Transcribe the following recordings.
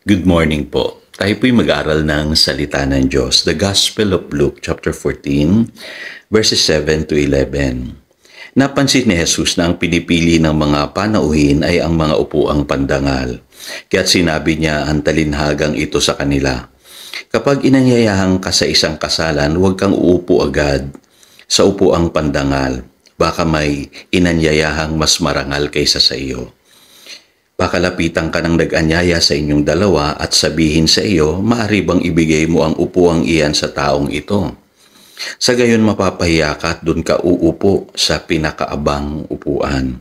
Good morning po. Tayo po'y mag-aral ng salita ng Diyos. The Gospel of Luke, chapter 14, verses 7 to 11. Napansin ni Jesus na ang pinipili ng mga panauhin ay ang mga upuang pandangal. Kaya't sinabi niya ang talinhagang ito sa kanila. Kapag inanyayahan ka sa isang kasalan, huwag kang uupo agad sa upuang pandangal. Baka may inanyayahang mas marangal kaysa sa iyo. Baka lapitan ka ng nag-anyaya sa inyong dalawa at sabihin sa iyo, maaari bang ibigay mo ang upuang iyan sa taong ito? Sa gayon mapapahiya ka at doon ka uupo sa pinakaabang upuan.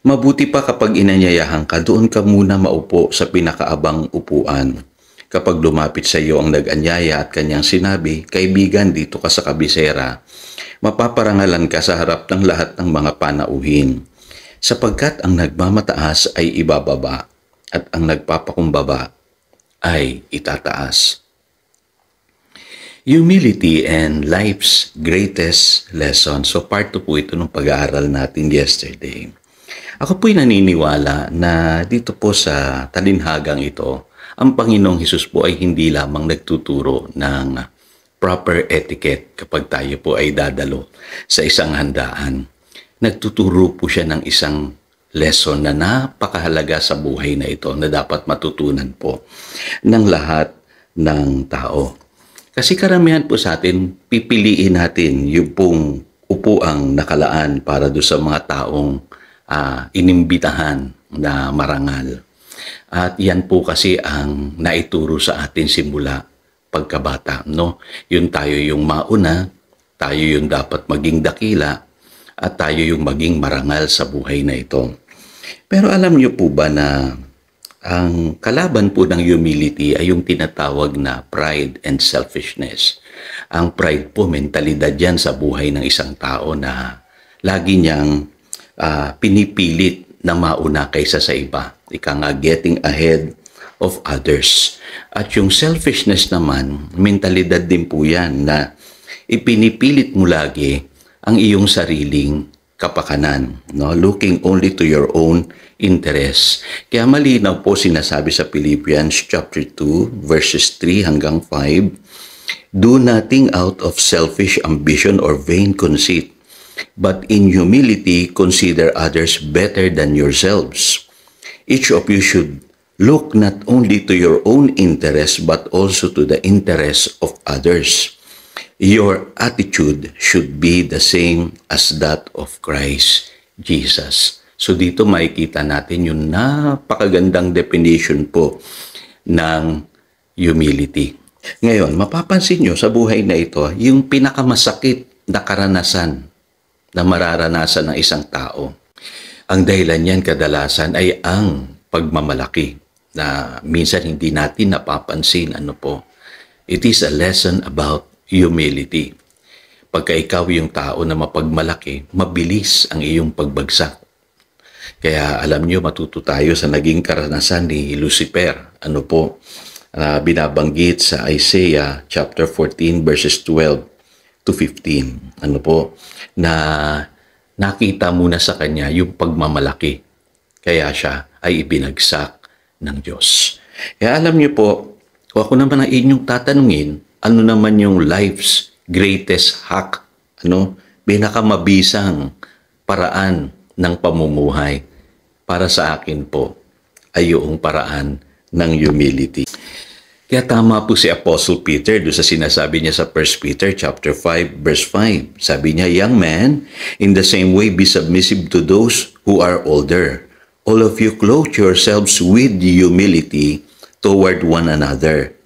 Mabuti pa kapag inanyayahan ka, doon ka muna maupo sa pinakaabang upuan. Kapag lumapit sa iyo ang nag-anyaya at kanyang sinabi, kaibigan, dito ka sa kabisera, mapaparangalan ka sa harap ng lahat ng mga panauhin. Sapagkat ang nagmamataas ay ibababa at ang nagpapakumbaba ay itataas. Humility and life's greatest lesson. So part 2 po ito ng pag-aaral natin yesterday. Ako po'y naniniwala na dito po sa talinhagang ito, ang Panginoong Hesus po ay hindi lamang nagtuturo ng proper etiquette kapag tayo po ay dadalo sa isang handaan. Nagtuturo po siya ng isang lesson na napakahalaga sa buhay na ito na dapat matutunan po ng lahat ng tao. Kasi karamihan po sa atin, pipiliin natin yung pong upuang nakalaan para do sa mga taong inimbitahan na marangal. At yan po kasi ang naituro sa atin simula pagkabata, no? Yun tayo yung mauna, tayo yung dapat maging dakila, at tayo yung maging marangal sa buhay na ito. Pero alam niyo po ba na ang kalaban po ng humility ay yung tinatawag na pride and selfishness. Ang pride po, mentalidad yan sa buhay ng isang tao na lagi niyang pinipilit na mauna kaysa sa iba. Ika nga, getting ahead of others. At yung selfishness naman, mentalidad din po yan na ipinipilit mo lagi ang iyong sariling kapakanan, no? Looking only to your own interests. Kaya malinaw po sinasabi sa Philippians chapter 2 verses 3 hanggang 5, do nothing out of selfish ambition or vain conceit, but in humility consider others better than yourselves. Each of you should look not only to your own interests but also to the interests of others. Your attitude should be the same as that of Christ Jesus. So dito makikita natin yung napakagandang definition po ng humility. Ngayon, mapapansin nyo sa buhay na ito, yung pinakamasakit na karanasan na mararanasan ng isang tao. Ang dahilan niyan kadalasan ay ang pagmamalaki na minsan hindi natin napapansin. It is a lesson about humility. Pagka ikaw yung tao na mapagmalaki, mabilis ang iyong pagbagsak. Kaya alam niyo, matuto tayo sa naging karanasan ni Lucifer. Binabanggit sa Isaiah chapter 14 verses 12 to 15. Na nakita muna sa kanya yung pagmamalaki. Kaya siya ay ibinagsak ng Diyos. Kaya alam niyo po, kung ako naman ang inyong tatanungin, ano naman yung life's greatest hack? Pinakamabisang paraan ng pamumuhay para sa akin po ay yung paraan ng humility. Kaya tama po si Apostle Peter doon sa sinasabi niya sa 1 Peter chapter 5 verse 5. Sabi niya, young man, in the same way be submissive to those who are older. All of you clothe yourselves with humility toward one another.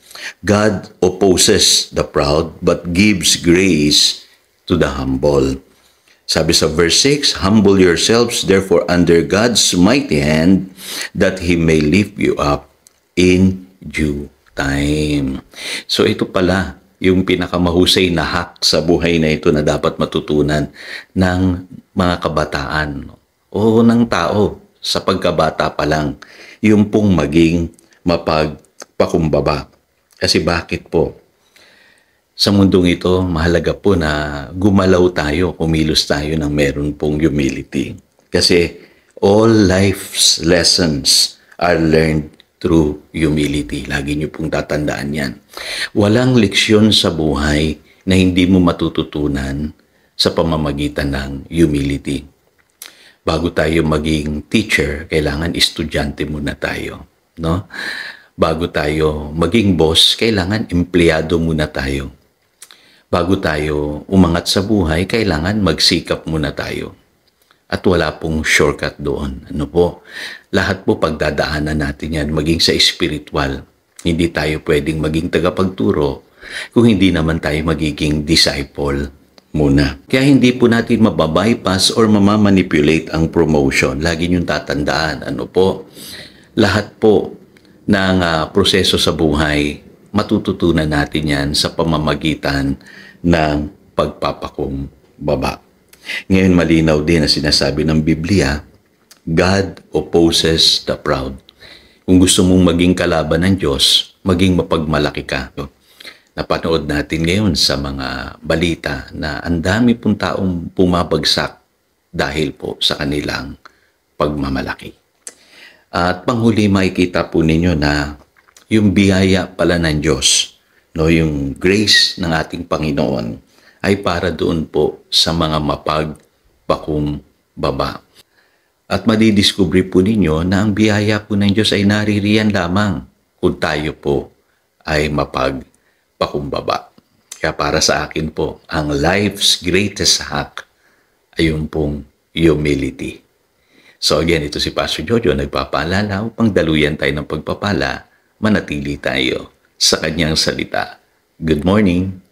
God opposes the proud but gives grace to the humble. Sabi sa verse 6, humble yourselves therefore under God's mighty hand that He may lift you up in due time. So ito pala yung pinakamahusay na hack sa buhay na ito na dapat matutunan ng mga kabataan o ng tao sa pagkabata pa lang, yung pong maging mapagpakumbaba. Kasi bakit po? Sa mundong ito, mahalaga po na gumalaw tayo, kumilos tayo ng meron pong humility. Kasi all life's lessons are learned through humility. Lagi niyo pong tatandaan yan. Walang leksyon sa buhay na hindi mo matututunan sa pamamagitan ng humility. Bago tayo maging teacher, kailangan estudyante muna tayo, no? Bago tayo maging boss, kailangan empleyado muna tayo. Bago tayo umangat sa buhay, kailangan magsikap muna tayo. At wala pong shortcut doon. Ano po? Lahat po pagdadaanan natin yan, maging sa spiritual. Hindi tayo pwedeng maging tagapagturo kung hindi naman tayo magiging disciple muna. Kaya hindi po natin mababypass or mamamanipulate ang promotion. Lagi niyong tatandaan. Ano po? Lahat po ng proseso sa buhay, matututunan natin yan sa pamamagitan ng pagpapakumbaba. Ngayon malinaw din na sinasabi ng Biblia, God opposes the proud. Kung gusto mong maging kalaban ng Diyos, maging mapagmalaki ka. Napanood natin ngayon sa mga balita na ang dami pong taong pumabagsak dahil po sa kanilang pagmamalaki. At panghuli, makikita po ninyo na yung biyaya pala ng Diyos, no, yung grace ng ating Panginoon ay para doon po sa mga mapagpakumbaba. At madidiscover po ninyo na ang biyaya po ng Diyos ay naririyan lamang kung tayo po ay mapagpakumbaba. Kaya para sa akin po, ang life's greatest hack ay yung pong humility. So again, ito si Pastor Jojo, nagpapaalala upang daluyan tayo ng pagpapala, manatili tayo sa kanyang salita. Good morning!